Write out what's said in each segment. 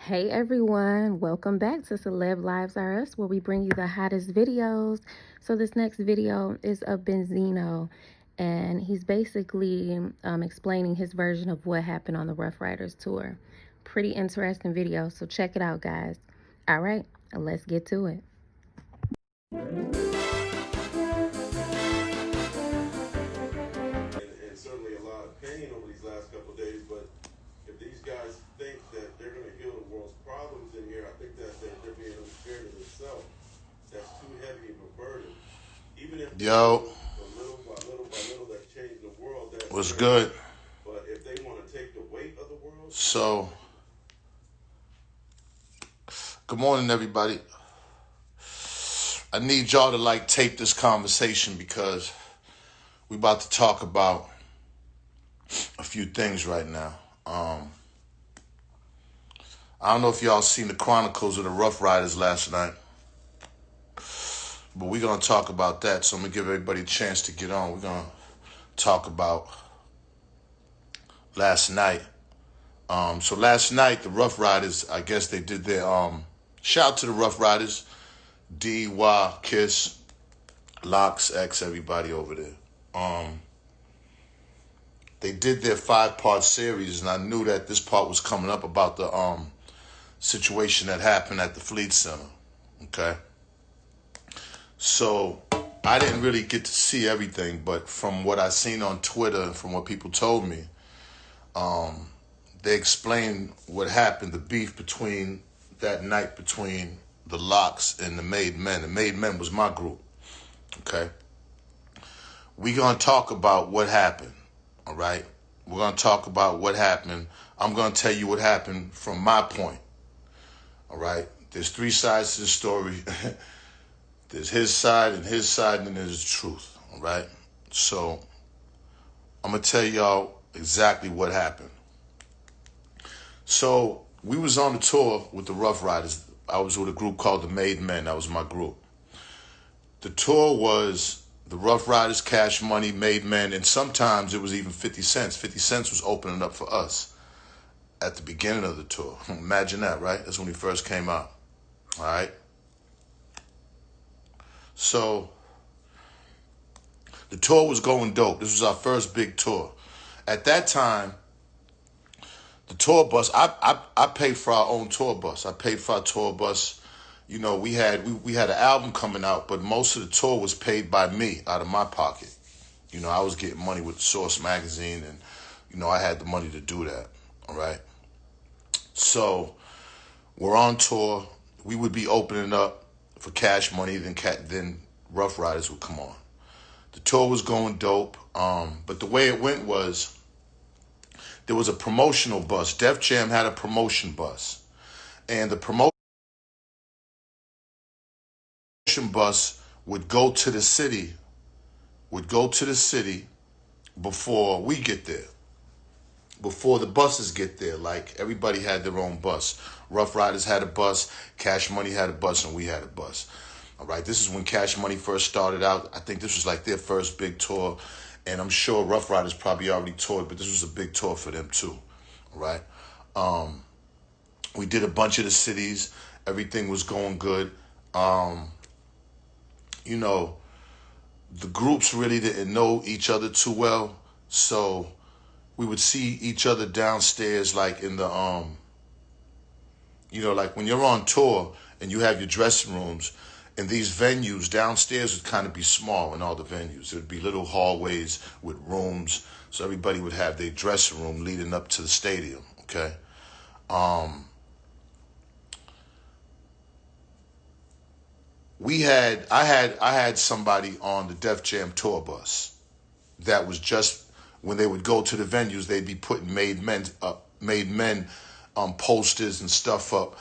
Hey everyone, welcome back to Celeb Lives Are Us, where we bring you the hottest videos. So this next video is of Benzino, and he's basically explaining his version of what happened on the Ruff Ryders Tour. Pretty interesting video, so check it out, guys. All right, let's get to it. And certainly a lot of pain over these last couple of days, but if these guys think that they're going to heal the world's problems in here, I think that they're being unfair to themselves. That's too heavy of a burden. Even if little by little that's changed the world, that's what's good. But if they want to take the weight of the world, So, good morning, everybody. I need y'all to tape this conversation because we about to talk about a few things right now. I don't know if y'all seen the Chronicles of the Ruff Ryders last night, but we're going to talk about that. So I'm going to give everybody a chance to get on. We're going to talk about last night. So last night, the Ruff Ryders, I guess they did their, shout out to the Ruff Ryders, D.Y., Kiss, Locks, X, everybody over there. They did their 5-part series, and I knew that this part was coming up about the situation that happened at the Fleet Center. Okay, so I didn't really get to see everything, but from what I seen on Twitter and from what people told me, they explained what happened, the beef between that night between the Locks and the Made Men. The Made Men was my group. Okay, we're gonna talk about what happened. All right, we're gonna talk about what happened. I'm gonna tell you what happened from my point. All right, there's 3 sides to the story. There's his side, and then there's the truth. All right, so I'm gonna tell y'all exactly what happened. So we was on the tour with the Ruff Ryders. I was with a group called the Made Men. That was my group. The tour was the Ruff Ryders, Cash Money, Made Men, and sometimes it was even 50 Cents. 50 Cents was opening up for us at the beginning of the tour. Imagine that, right? That's when we first came out. All right? So the tour was going dope. This was our first big tour. At that time, the tour bus, I paid for our own tour bus. I paid for our tour bus. You know, we had an album coming out, but most of the tour was paid by me out of my pocket. You know, I was getting money with Source Magazine, and, you know, I had the money to do that. All right? So we're on tour. We would be opening up for Cash Money, then Ruff Ryders would come on. The tour was going dope, but the way it went was there was a promotional bus. Def Jam had a promotion bus, and the promotion bus would go to the city before we get there, before the buses get there. Like, everybody had their own bus. Ruff Ryders had a bus, Cash Money had a bus, and we had a bus. All right, this is when Cash Money first started out. I think this was like their first big tour, and I'm sure Ruff Ryders probably already toured, but this was a big tour for them too. All right, we did a bunch of the cities. Everything was going good. You know, the groups really didn't know each other too well, so we would see each other downstairs, like in the you know, like when you're on tour and you have your dressing rooms, and these venues downstairs would kind of be small in all the venues. There would be little hallways with rooms, so everybody would have their dressing room leading up to the stadium. Okay. I had somebody on the Def Jam tour bus that was just, when they would go to the venues, they'd be putting Made Men posters and stuff up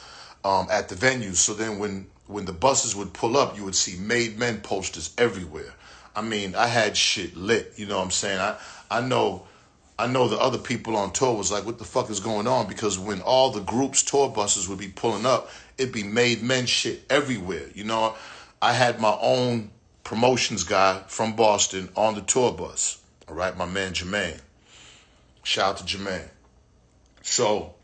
at the venues. So then when the buses would pull up, you would see Made Men posters everywhere. I mean, I had shit lit. You know what I'm saying? I know the other people on tour was like, what the fuck is going on? Because when all the groups' tour buses would be pulling up, it'd be Made Men shit everywhere. You know, I had my own promotions guy from Boston on the tour bus. All right, my man Jermaine. Shout out to Jermaine. So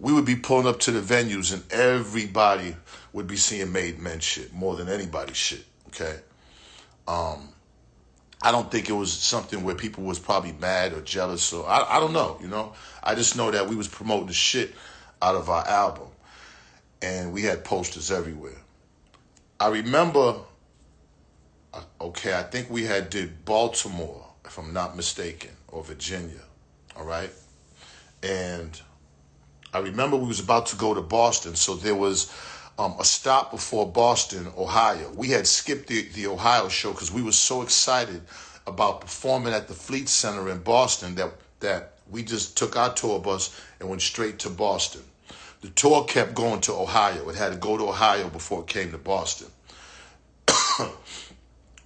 we would be pulling up to the venues and everybody would be seeing Made Men shit more than anybody's shit, okay? I don't think it was something where people was probably mad or jealous or I don't know, you know. I just know that we was promoting the shit out of our album, and we had posters everywhere. I remember, okay, I think we had did Baltimore, if I'm not mistaken, or Virginia, all right? And I remember we was about to go to Boston, so there was a stop before Boston, Ohio. We had skipped the Ohio show because we were so excited about performing at the Fleet Center in Boston that we just took our tour bus and went straight to Boston. The tour kept going to Ohio. It had to go to Ohio before it came to Boston.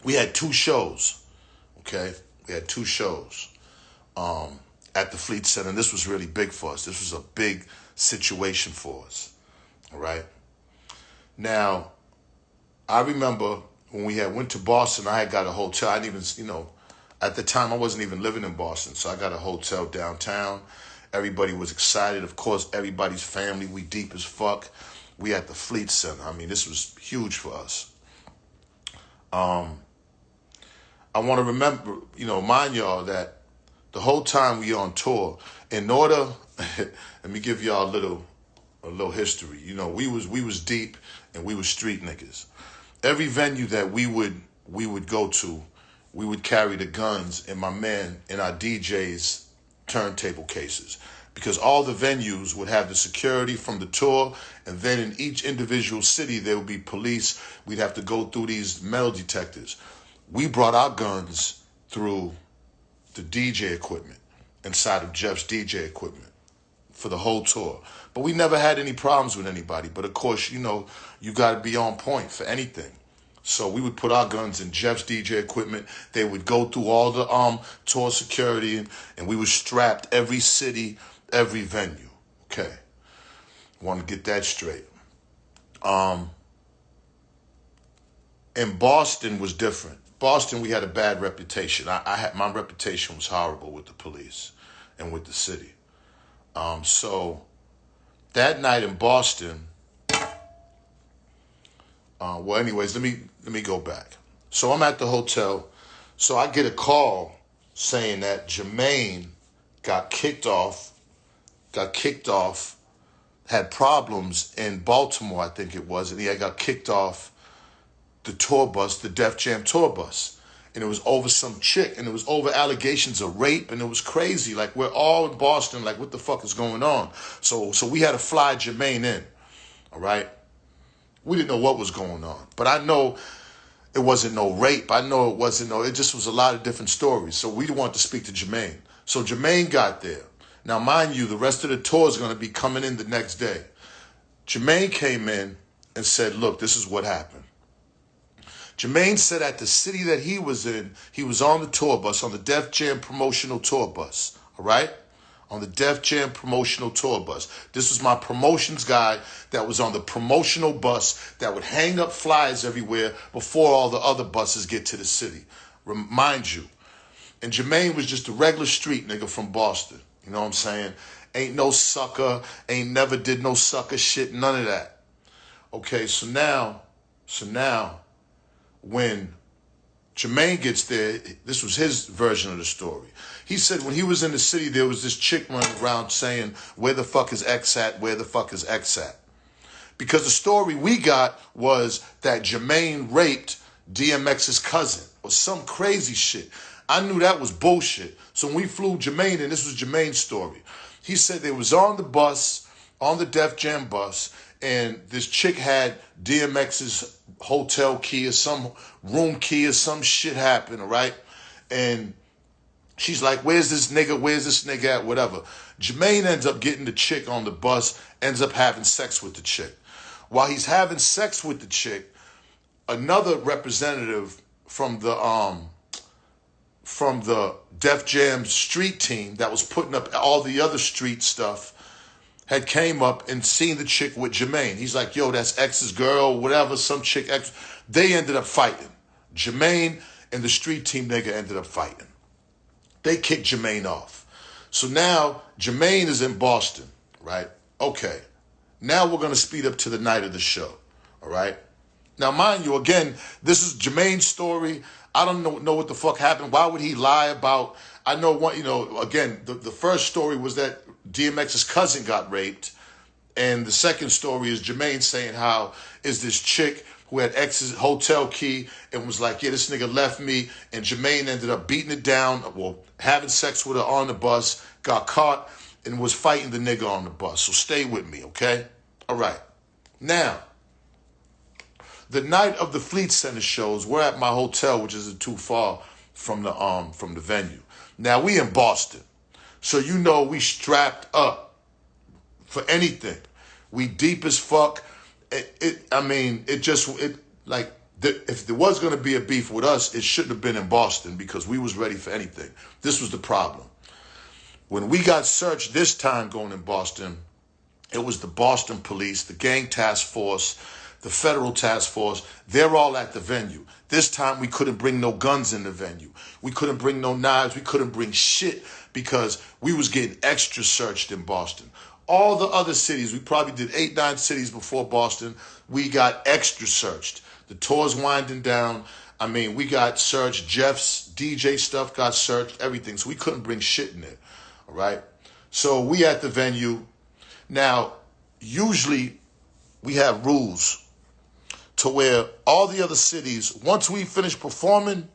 We had 2 shows, okay? We had 2 shows at the Fleet Center, and this was really big for us. This was a big situation for us, all right? Now, I remember when we had went to Boston, I had got a hotel. I didn't even, you know, at the time I wasn't even living in Boston, so I got a hotel downtown. Everybody was excited. Of course, everybody's family. We deep as fuck. We at the Fleet Center. I mean, this was huge for us. I want to remember, you know, mind y'all that the whole time we on tour, in order, let me give y'all a little history. You know, we was deep and we was street niggas. Every venue that we would go to, we would carry the guns and my man and our DJ's turntable cases, because all the venues would have the security from the tour, and then in each individual city there would be police. We'd have to go through these metal detectors. We brought our guns through the DJ equipment, inside of Jeff's DJ equipment, for the whole tour. But we never had any problems with anybody. But of course, you know, you got to be on point for anything. So we would put our guns in Jeff's DJ equipment. They would go through all the tour security, and we were strapped every city, every venue. Okay, want to get that straight. And Boston was different. Boston, we had a bad reputation. I had, my reputation was horrible with the police and with the city. So that night in Boston, well, anyways, let me go back. So I'm at the hotel. So I get a call saying that Jermaine got kicked off, had problems in Baltimore, I think it was, and he had got kicked off the tour bus, the Def Jam tour bus. And it was over some chick, and it was over allegations of rape, and it was crazy. Like, we're all in Boston, like, what the fuck is going on? So we had to fly Jermaine in, all right? We didn't know what was going on. But I know it wasn't no rape. I know it wasn't no, it just was a lot of different stories. So we wanted to speak to Jermaine. So Jermaine got there. Now, mind you, the rest of the tour is going to be coming in the next day. Jermaine came in and said, look, this is what happened. Jermaine said at the city that he was in, he was on the tour bus, on the Def Jam promotional tour bus, all right? On the Def Jam promotional tour bus. This was my promotions guy that was on the promotional bus that would hang up flyers everywhere before all the other buses get to the city. Remind you. And Jermaine was just a regular street nigga from Boston. You know what I'm saying? Ain't no sucker, ain't never did no sucker shit, none of that. Okay, so now, when Jermaine gets there, this was his version of the story. He said when he was in the city, there was this chick running around saying, where the fuck is X at? Where the fuck is X at? Because the story we got was that Jermaine raped DMX's cousin or some crazy shit. I knew that was bullshit. So when we flew Jermaine in, this was Jermaine's story. He said they was on the bus, on the Def Jam bus, and this chick had DMX's hotel key or some room key or some shit happened, all right? And she's like, where's this nigga at, whatever. Jermaine ends up getting the chick on the bus, ends up having sex with the chick. While he's having sex with the chick, another representative from the Def Jam street team that was putting up all the other street stuff had came up and seen the chick with Jermaine. He's like, yo, that's X's girl, whatever, some chick X. They ended up fighting. Jermaine and the street team nigga ended up fighting. They kicked Jermaine off. So now Jermaine is in Boston, right? Okay, now we're going to speed up to the night of the show, all right? Now, mind you, again, this is Jermaine's story. I don't know what the fuck happened. Why would he lie about? I know one, again, the first story was that DMX's cousin got raped. And the second story is Jermaine saying how is this chick who had X's hotel key and was like, yeah, this nigga left me. And Jermaine ended up beating it down, well, having sex with her on the bus, got caught, and was fighting the nigga on the bus. So stay with me, okay? All right. Now, the night of the Fleet Center shows, we're at my hotel, which isn't too far from the venue. Now, we in Boston. So we strapped up for anything. We deep as fuck. If there was going to be a beef with us, it shouldn't have been in Boston because we was ready for anything. This was the problem. When we got searched this time going in Boston, it was the Boston police, the gang task force, the federal task force. They're all at the venue. This time we couldn't bring no guns in the venue. We couldn't bring no knives. We couldn't bring shit because we was getting extra searched in Boston. All the other cities, we probably did 8-9 cities before Boston, we got extra searched. The tour's winding down. I mean, we got searched. Jeff's DJ stuff got searched, everything. So we couldn't bring shit in there, all right? So we at the venue. Now, usually we have rules to where all the other cities, once we finish performing,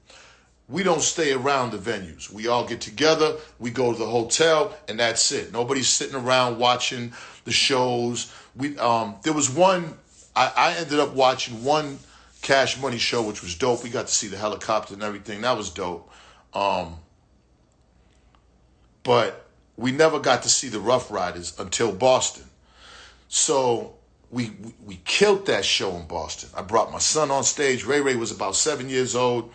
we don't stay around the venues. We all get together, we go to the hotel, and that's it. Nobody's sitting around watching the shows. There was one, I ended up watching one Cash Money show, which was dope. We got to see the helicopter and everything. That was dope. But we never got to see the Ruff Ryders until Boston. So we killed that show in Boston. I brought my son on stage. Ray Ray was about 7 years old.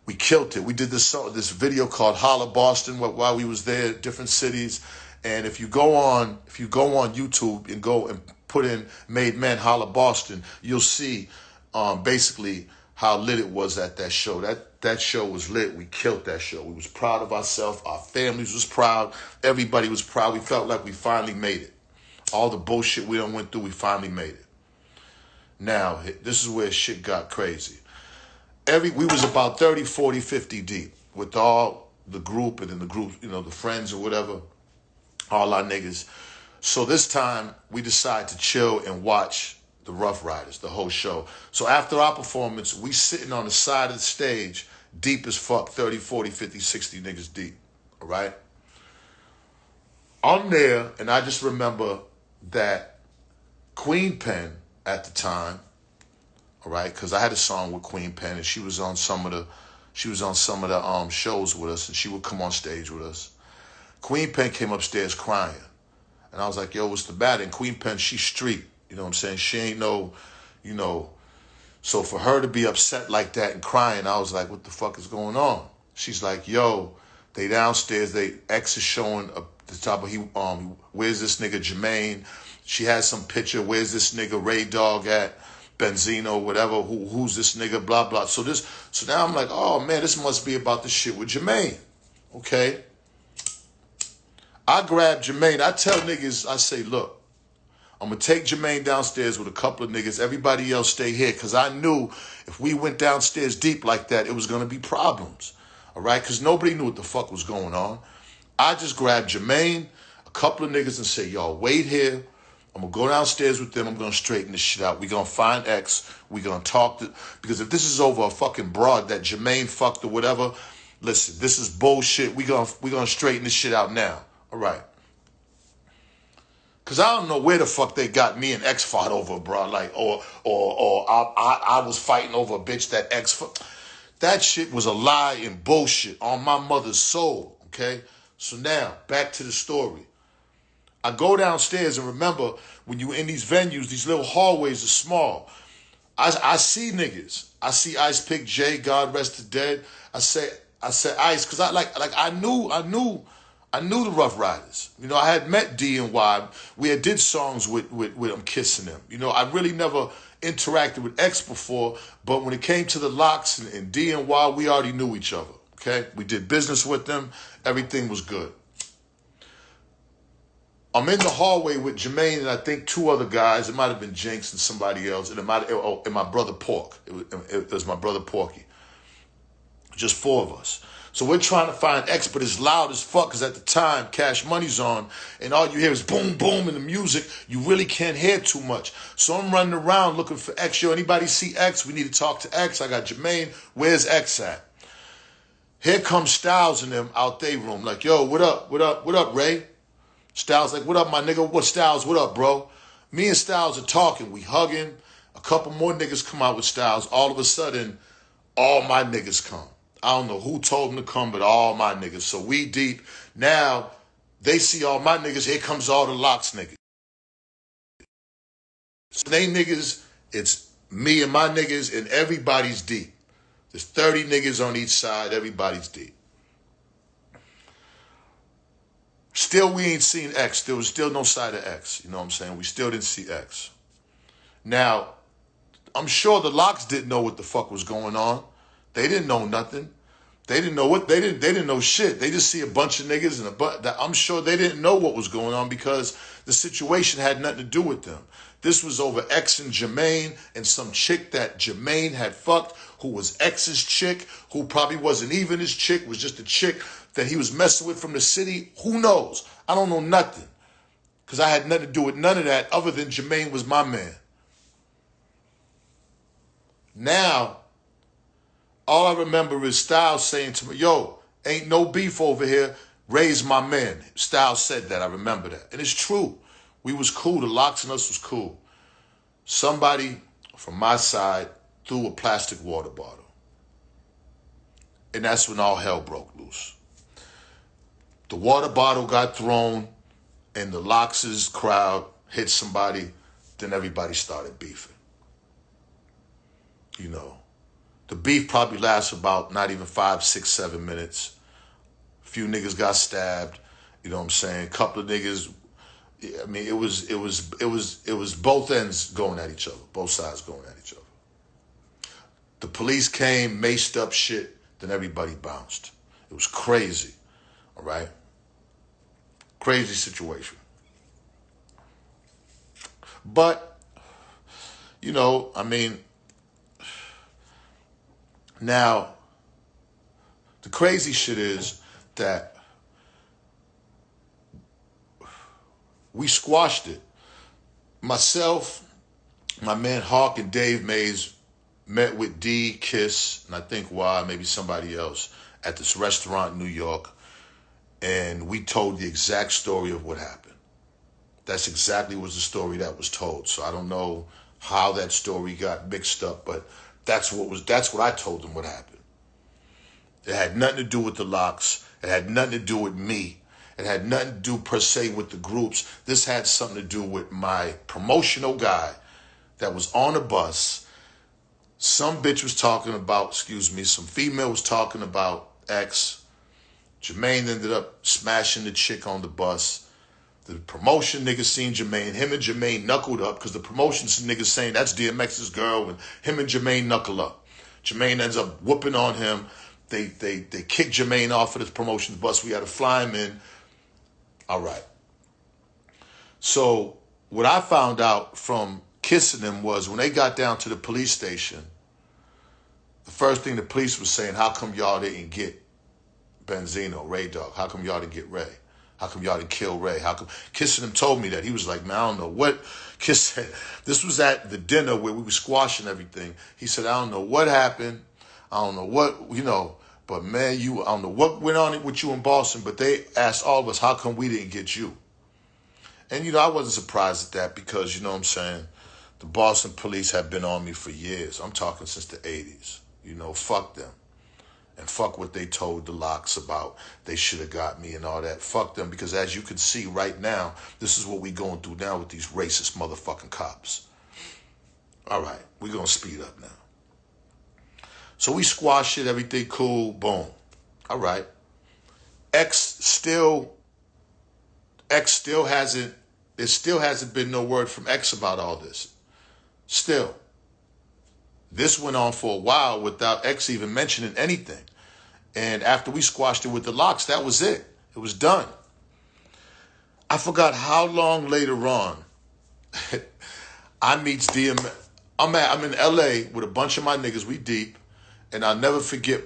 We killed it. We did this video called Holla Boston while we was there, different cities. And if you go on YouTube and go and put in Made Men Holla Boston, you'll see basically how lit it was at that show. That show was lit. We killed that show. We was proud of ourselves. Our families was proud. Everybody was proud. We felt like we finally made it. All the bullshit we done went through, we finally made it. Now, this is where shit got crazy. We was about 30, 40, 50 deep with all the group and then the group, the friends or whatever, all our niggas. So this time we decided to chill and watch the Ruff Ryders, the whole show. So after our performance, we sitting on the side of the stage, deep as fuck, 30, 40, 50, 60 niggas deep, all right? I'm there, and I just remember that Queen Pen at the time, all right, because I had a song with Queen Pen, and she was on some of the shows with us, and she would come on stage with us. Queen Pen came upstairs crying, and I was like, "Yo, what's the matter?" And Queen Pen, she's street, you know what I'm saying? She ain't no, So for her to be upset like that and crying, I was like, "What the fuck is going on?" She's like, "Yo, they downstairs. X is showing the top of where's this nigga Jermaine?" She has some picture. Where's this nigga Ray Dog at? Benzino, whatever, who's this nigga, blah, blah. So now I'm like, oh man, this must be about the shit with Jermaine. Okay. I grab Jermaine. I tell niggas, I say, look, I'm going to take Jermaine downstairs with a couple of niggas. Everybody else stay here. Because I knew if we went downstairs deep like that, it was going to be problems. All right? Because nobody knew what the fuck was going on. I just grabbed Jermaine, a couple of niggas, and say, y'all, wait here. I'm going to go downstairs with them. I'm going to straighten this shit out. We're going to find X. We're going to talk because if this is over a fucking broad that Jermaine fucked or whatever, listen, this is bullshit. We're going to straighten this shit out now. All right. Because I don't know where the fuck they got me and X fought over, bro. Like, or I was fighting over a bitch that X That shit was a lie and bullshit on my mother's soul, okay? So now, back to the story. I go downstairs and remember when you in these venues, these little hallways are small. I see niggas. I see Ice Pick J, God rest the dead. I say Ice because I knew the Ruff Ryders. I had met D and Y. We had did songs with I'm Kissing Them. I really never interacted with X before, but when it came to the Locks and D and Y, we already knew each other. Okay, we did business with them. Everything was good. I'm in the hallway with Jermaine and I think 2 other guys. It might have been Jinx and somebody else. And and my brother Pork. It was my brother Porky. Just 4 of us. So we're trying to find X, but it's loud as fuck because at the time, Cash Money's on, and all you hear is boom, boom in the music. You really can't hear too much. So I'm running around looking for X. Yo, anybody see X? We need to talk to X. I got Jermaine. Where's X at? Here comes Styles and them out their room. Like, yo, what up? What up? What up, Ray? Styles like, what up, my nigga? What Styles? What up, bro? Me and Styles are talking. We hugging. A couple more niggas come out with Styles. All of a sudden, all my niggas come. I don't know who told them to come, but all my niggas. So we deep. Now, they see all my niggas. Here comes all the Locks niggas. So they niggas, it's me and my niggas, and everybody's deep. There's 30 niggas on each side. Everybody's deep. Still, we ain't seen X. There was still no sight of X. You know what I'm saying? We still didn't see X. Now, I'm sure the Locks didn't know what the fuck was going on. They didn't know nothing. They didn't know what they didn't know shit. They just see a bunch of niggas and I'm sure they didn't know what was going on because the situation had nothing to do with them. This was over X and Jermaine and some chick that Jermaine had fucked, who was X's chick, who probably wasn't even his chick, was just a chick that he was messing with from the city. Who knows? I don't know nothing. Because I had nothing to do with none of that other than Jermaine was my man. Now, all I remember is Styles saying to me, yo, ain't no beef over here. Ray's my man. Styles said that. I remember that. And it's true. We was cool. The Locks and us was cool. Somebody from my side threw a plastic water bottle. And that's when all hell broke loose. The water bottle got thrown and the Locks' crowd hit somebody. Then everybody started beefing. You know. The beef probably lasts about not even 5, 6, 7 minutes. A few niggas got stabbed. You know what I'm saying? A couple of niggas. I mean, it was both ends going at each other. Both sides going at each other. The police came, maced up shit. Then everybody bounced. It was crazy. All right? Crazy situation. But, you know, I mean, now, the crazy shit is that we squashed it. Myself, my man Hawk and Dave Mays met with D, Kiss, and I think Y, maybe somebody else, at this restaurant in New York, and we told the exact story of what happened. That's exactly was the story that was told. So I don't know how that story got mixed up, but that's what I told them what happened. It had nothing to do with the Locks. It had nothing to do with me. It had nothing to do per se with the groups. This had something to do with my promotional guy that was on a bus. Some bitch was talking about, some female was talking about X. Jermaine ended up smashing the chick on the bus. The promotion niggas seen Jermaine. Him and Jermaine knuckled up because the promotion niggas saying that's DMX's girl, and him and Jermaine knuckle up. Jermaine ends up whooping on him. They kicked Jermaine off of the promotion bus. We had to fly him in. All right. So what I found out from kissing him was when they got down to the police station, the first thing the police was saying, how come y'all didn't get Benzino, Ray Dog? How come y'all didn't get Ray? How come y'all didn't kill Ray? How come? Kissing him told me that. He was like, man, I don't know what. Kiss said, this was at the dinner where we were squashing everything. He said, I don't know what happened. I don't know what, but man, I don't know what went on with you in Boston, but they asked all of us, how come we didn't get you? And, I wasn't surprised at that because, you know what I'm saying, the Boston police have been on me for years. I'm talking since the 80s. Fuck them. And fuck what they told the Locks about they should have got me and all that. Fuck them, because as you can see right now, this is what we going through now with these racist motherfucking cops. All right, we're going to speed up now. So we squash it, everything cool, boom. All right. X still hasn't, there still hasn't been no word from X about all this. Still. This went on for a while without X even mentioning anything. And after we squashed it with the Locks, that was it. It was done. I forgot how long later on I meets DMX. I'm in LA with a bunch of my niggas. We deep, and I'll never forget.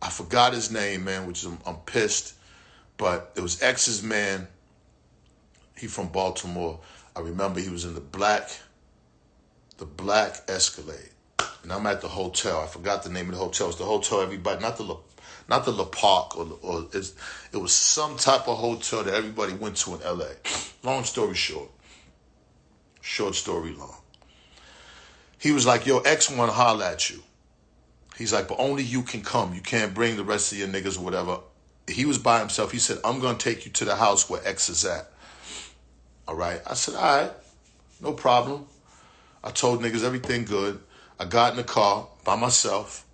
I forgot his name, man, which is I'm pissed. But it was X's man. He from Baltimore. I remember he was in the black Escalade, and I'm at the hotel. I forgot the name of the hotel. It's the hotel everybody, not the La Park it was some type of hotel that everybody went to in LA. Long story short, short story long. He was like, yo, X want to holler at you. He's like, but only you can come. You can't bring the rest of your niggas or whatever. He was by himself. He said, I'm going to take you to the house where X is at. All right. I said, all right, no problem. I told niggas everything good. I got in the car by myself.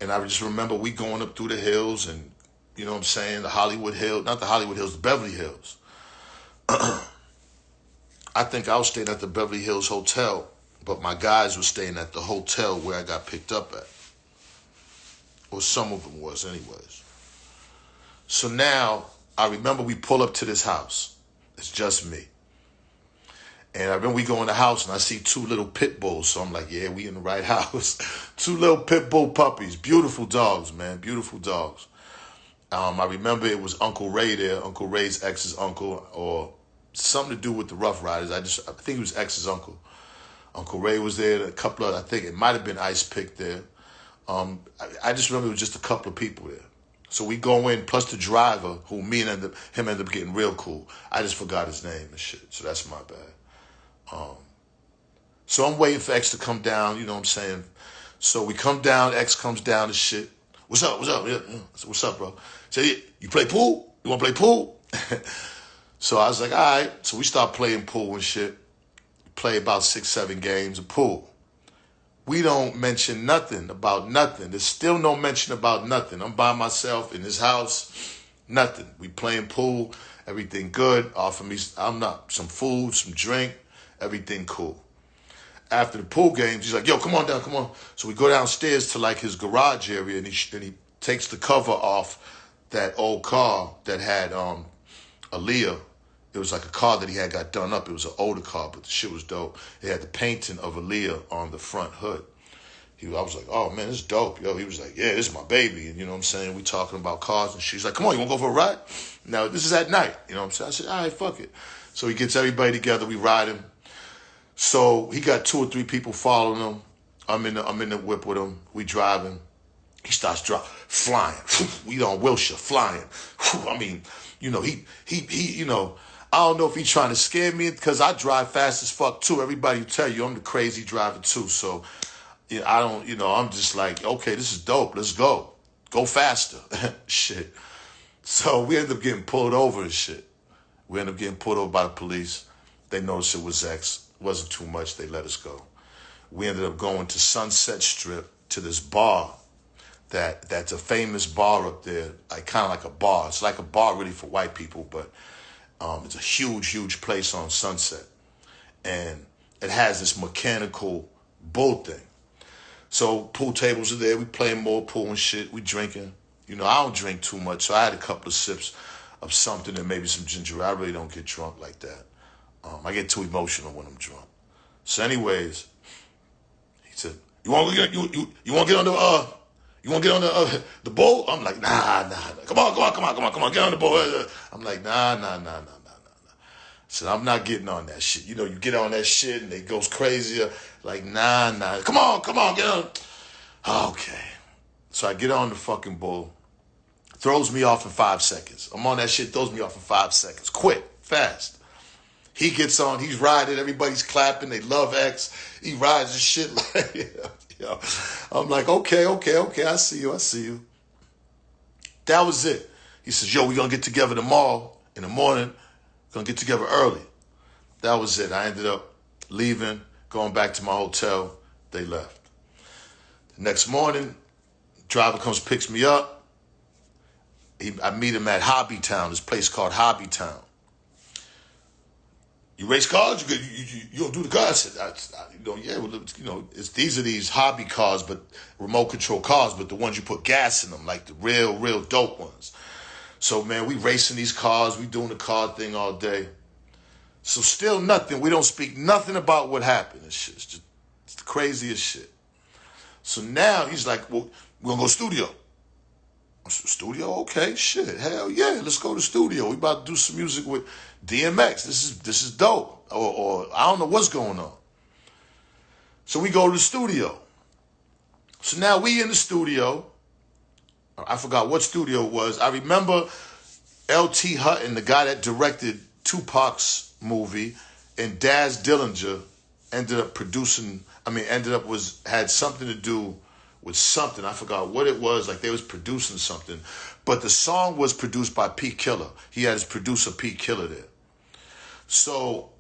And I just remember we going up through the hills and, you know what I'm saying, the Hollywood Hills, not the Hollywood Hills, the Beverly Hills. I think I was staying at the Beverly Hills Hotel, but my guys were staying at the hotel where I got picked up at. Or some of them was anyways. So now, I remember we pull up to this house. It's just me. And I remember we go in the house and I see two little pit bulls. So I'm like, yeah, we in the right house. Two little pit bull puppies. Beautiful dogs, man. Beautiful dogs. I remember it was Uncle Ray there. Uncle Ray's ex's uncle, or something to do with the Ruff Ryders. I think it was ex's uncle. Uncle Ray was there. A couple of, I think it might have been Ice Pick there. I just remember it was just a couple of people there. So we go in, plus the driver, who ended up getting real cool. I just forgot his name and shit. So that's my bad. So I'm waiting for X to come down, you know what I'm saying? So we come down, X comes down and shit. What's up? Yeah. So, what's up, bro? Say, you play pool? You want to play pool? So I was like, all right. So we start playing pool and shit. Play about 6-7 games of pool. We don't mention nothing about nothing. There's still no mention about nothing. I'm by myself in this house. Nothing. We playing pool. Everything good. Offer me, some food, some drink. Everything cool. After the pool games, he's like, yo, come on down, come on. So we go downstairs to like his garage area, and he takes the cover off that old car that had Aaliyah. It was like a car that he had got done up. It was an older car, but the shit was dope. It had the painting of Aaliyah on the front hood. I was like, oh man, this is dope, yo. He was like, yeah, this is my baby. And you know what I'm saying? We talking about cars and she's like, come on, you want to go for a ride? Now, this is at night. You know what I'm saying? I said, all right, fuck it. So he gets everybody together. We ride him. So he got 2 or 3 people following him. I'm in the whip with him. We driving. He starts flying. We on Wilshire, flying. I mean, you know, he you know, I don't know if he's trying to scare me because I drive fast as fuck too. Everybody will tell you I'm the crazy driver too. So, you know, I'm just like, okay, this is dope. Let's go. Go faster. Shit. So we ended up getting pulled over and shit. We ended up getting pulled over by the police. They noticed it was X. It wasn't too much. They let us go. We ended up going to Sunset Strip to this bar that's a famous bar up there, like kind of like a bar. It's like a bar really for white people, but it's a huge, huge place on Sunset. And it has this mechanical bull thing. So pool tables are there. We playing more pool and shit. We drinking. You know, I don't drink too much, so I had a couple of sips of something and maybe some ginger. I really don't get drunk like that. I get too emotional when I'm drunk. So anyways, he said, you want to get on the bull? I'm like, nah. Come on, get on the bull. I'm like, nah. I said, I'm not getting on that shit. You know, you get on that shit and it goes crazier. Like, nah. Come on, get on. Okay. So I get on the fucking bull. Throws me off in 5 seconds. I'm on that shit, throws me off in 5 seconds. Quick, fast. He gets on, he's riding, everybody's clapping, they love X. He rides the shit like, yo. I'm like, okay, I see you. That was it. He says, yo, we're going to get together tomorrow in the morning. Going to get together early. That was it. I ended up leaving, going back to my hotel. They left. The next morning, driver comes, picks me up. I meet him at Hobbytown, this place called Hobbytown. You race cars? You don't do the cars? I said, these are these hobby cars, but remote control cars, but the ones you put gas in them, like the real dope ones. So, man, we racing these cars. We doing the car thing all day. So still nothing. We don't speak nothing about what happened. It's the craziest shit. So now he's like, well, we're going to go studio. I said, studio? Okay, shit. Hell yeah, let's go to studio. We about to do some music with DMX. This is dope. Or I don't know what's going on. So we go to the studio. So now we in the studio. I forgot what studio it was. I remember L.T. Hutton, the guy that directed Tupac's movie, and Daz Dillinger ended up had something to do with something. I forgot what it was. Like they was producing something. But the song was produced by P. Killer. He had his producer P. Killer there. So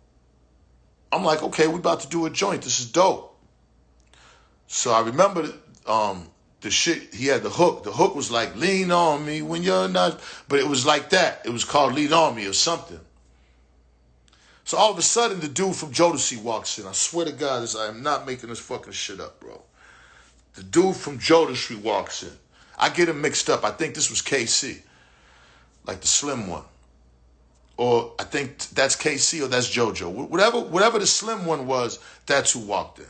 I'm like, okay, we about to do a joint. This is dope. So I remember the shit, he had the hook. The hook was like, lean on me when you're not, but it was like that. It was called Lean On Me or something. So all of a sudden, the dude from Jodeci walks in. I swear to God, I am not making this fucking shit up, bro. The dude from Jodeci walks in. I get him mixed up. I think this was KC, like the slim one. Or I think that's KC or that's JoJo. Whatever the slim one was, that's who walked in.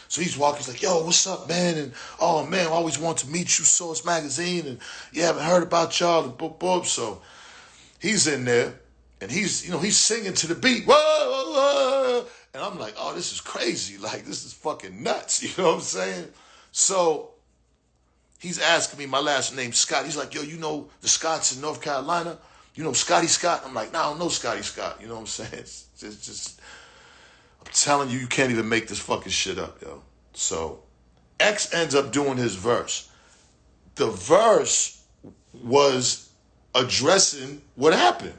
So he's walking, he's like, yo, what's up, man? And, oh, man, I always want to meet you, Source Magazine. And, yeah, I haven't heard about y'all. And boop, boop. So he's in there, and he's singing to the beat. Whoa, whoa, whoa. And I'm like, oh, this is crazy. Like, this is fucking nuts. You know what I'm saying? So he's asking me, my last name's Scott. He's like, yo, you know the Scotts in North Carolina? You know Scotty Scott? I'm like, nah, I don't know Scotty Scott. You know what I'm saying? It's just I'm telling you, you can't even make this fucking shit up, yo. So X ends up doing his verse. The verse was addressing what happened.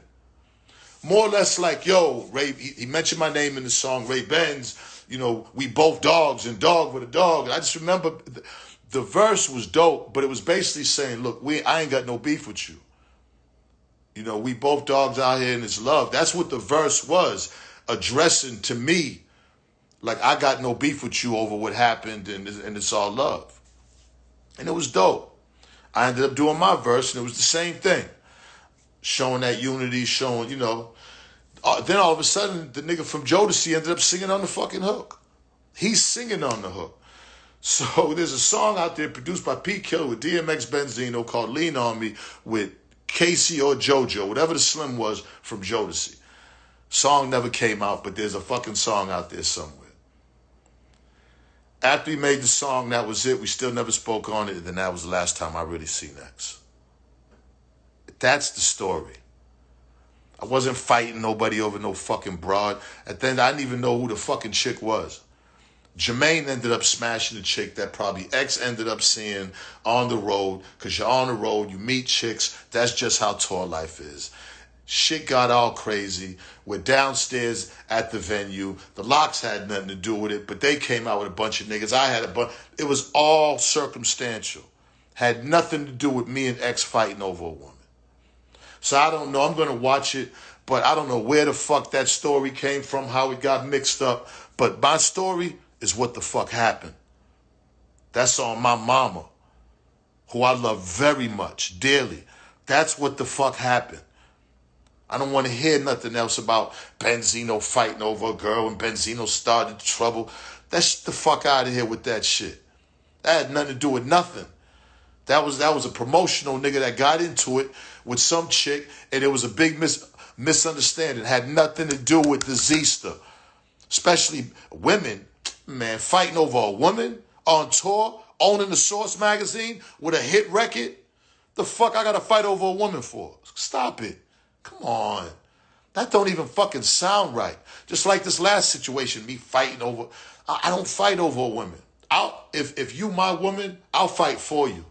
More or less like, yo, Ray, he mentioned my name in the song, Ray Benz, we both dogs and dog with a dog. And I just remember the verse was dope, but it was basically saying, look, I ain't got no beef with you. We both dogs out here and it's love. That's what the verse was, addressing to me, like I got no beef with you over what happened and it's all love. And it was dope. I ended up doing my verse and it was the same thing. Showing that unity, showing, then all of a sudden, the nigga from Jodeci ended up singing on the fucking hook. He's singing on the hook. So there's a song out there produced by P. Killer with DMX Benzino called Lean On Me with Casey or JoJo, whatever the slim was from Jodeci. Song never came out, but there's a fucking song out there somewhere. After we made the song, that was it. We still never spoke on it, and then that was the last time I really seen X. That's the story. I wasn't fighting nobody over no fucking broad. At the end, I didn't even know who the fucking chick was. Jermaine ended up smashing the chick that probably X ended up seeing on the road. Because you're on the road, you meet chicks. That's just how tour life is. Shit got all crazy. We're downstairs at the venue. The Locks had nothing to do with it, but they came out with a bunch of niggas. I had a bunch. It was all circumstantial. Had nothing to do with me and X fighting over a woman. So I don't know. I'm going to watch it, but I don't know where the fuck that story came from, how it got mixed up. But my story is what the fuck happened. That's on my mama, who I love very much, dearly. That's what the fuck happened. I don't want to hear nothing else about Benzino fighting over a girl and Benzino started trouble. That's the fuck out of here with that shit. That had nothing to do with nothing. That was a promotional nigga that got into it with some chick, and it was a big misunderstanding. It had nothing to do with the Z-ster. Especially women, man, fighting over a woman on tour, owning the Source magazine with a hit record. The fuck I gotta fight over a woman for? Stop it. Come on. That don't even fucking sound right. Just like this last situation, me fighting over. I don't fight over a woman. If you my woman, I'll fight for you.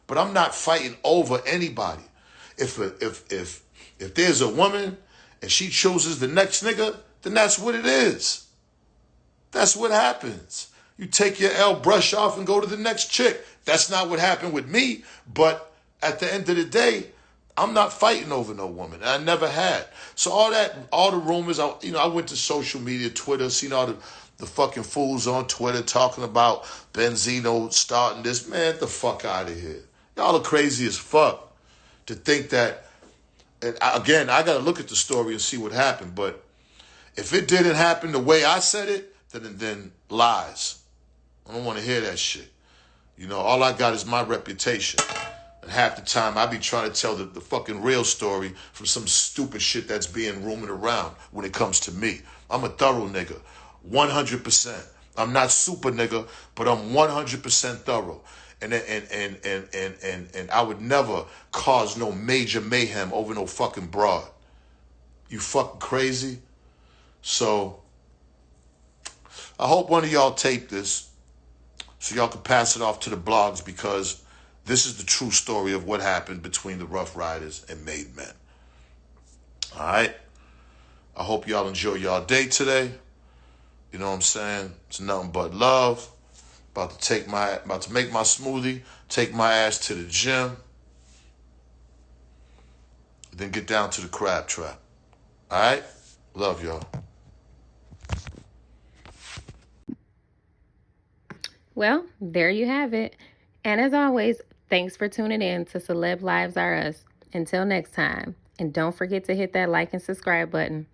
But I'm not fighting over anybody. If there's a woman and she chooses the next nigga, then that's what it is. That's what happens. You take your L, brush off, and go to the next chick. That's not what happened with me. But at the end of the day, I'm not fighting over no woman. And I never had. So all the rumors, I went to social media, Twitter, seen all the fucking fools on Twitter talking about Benzino starting this. Man, get the fuck out of here. Y'all are crazy as fuck to think that. And again, I got to look at the story and see what happened. But If it didn't happen the way I said it, then lies. I don't want to hear that shit. You know, all I got is my reputation. And half the time I be trying to tell the fucking real story from some stupid shit that's being rumored around when it comes to me. I'm a thorough nigga. 100%. I'm not super nigga, but I'm 100% thorough. And I would never cause no major mayhem over no fucking broad. You fucking crazy? So I hope one of y'all tape this so y'all can pass it off to the blogs, because this is the true story of what happened between the Ruff Ryders and Made Men. All right? I hope y'all enjoy y'all day today. You know what I'm saying? It's nothing but love. About to make my smoothie, take my ass to the gym, then get down to the crab trap. All right? Love y'all. Well, there you have it. And as always, thanks for tuning in to Celeb Lives Are Us. Until next time. And don't forget to hit that like and subscribe button.